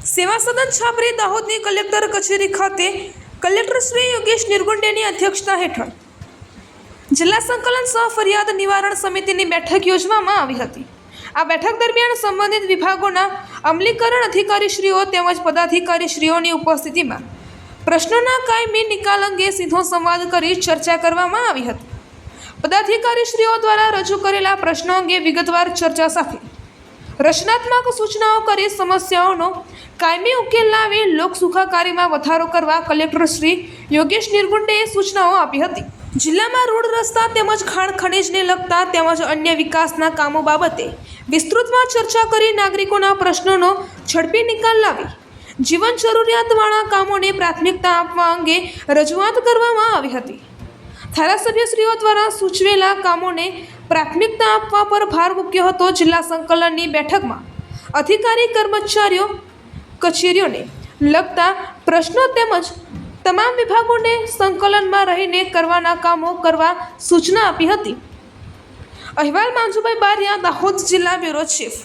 સેવા સદન છાપરી દાહોદની કલેક્ટર કચેરી ખાતે કલેક્ટર શ્રી યોગેશ નિર્ગુંડેની અધ્યક્ષતા હેઠળ જિલ્લા સંકલન સહ ફરિયાદ નિવારણ સમિતિની બેઠક યોજવામાં આવી હતી। આ બેઠક દરમિયાન સંબંધિત વિભાગોના અમલીકરણ અધિકારીશ્રીઓ તેમજ પદાધિકારીશ્રીઓની ઉપસ્થિતિમાં પ્રશ્નોના કાયમી નિકાલ અંગે સીધો સંવાદ કરી ચર્ચા કરવામાં આવી હતી। પદાધિકારીશ્રીઓ દ્વારા રજૂ કરેલા પ્રશ્નો અંગે વિગતવાર ચર્ચા સાથે રચનાત્મક સૂચનાઓ કરી સમસ્યાઓનો કાયમી ઉકેલ લાવી લોક સુખાકારીમાં વધારો કરવા કલેક્ટર શ્રી યોગેશ નિર્ગુંડેએ સૂચનાઓ આપી હતી। જિલ્લામાં રોડ રસ્તા તેમજ ખાણ ખનીજને લગતા તેમજ અન્ય વિકાસના કામો બાબતે વિસ્તૃતમાં ચર્ચા કરી નાગરિકોના પ્રશ્નોનો ઝડપી નિકાલ લાવી જીવન જરૂરિયાતવાળા કામોને પ્રાથમિકતા આપવા અંગે રજૂઆત કરવામાં આવી હતી। ધારાસભ્યશ્રીઓ દ્વારા સૂચવેલા કામોને પ્રાથમિકતા આપવા પર ભાર મૂક્યો હતો। જિલ્લા સંકલનની બેઠકમાં અધિકારી કર્મચારીઓ કચેરીઓને લગતા પ્રશ્નો તેમજ તમામ વિભાગોને સંકલનમાં રહીને કરવાના કામો કરવા સૂચના આપી હતી। અહેવાલ માંજુભાઈ બારિયા, દાહોદ જિલ્લા બ્યુરો ચીફ।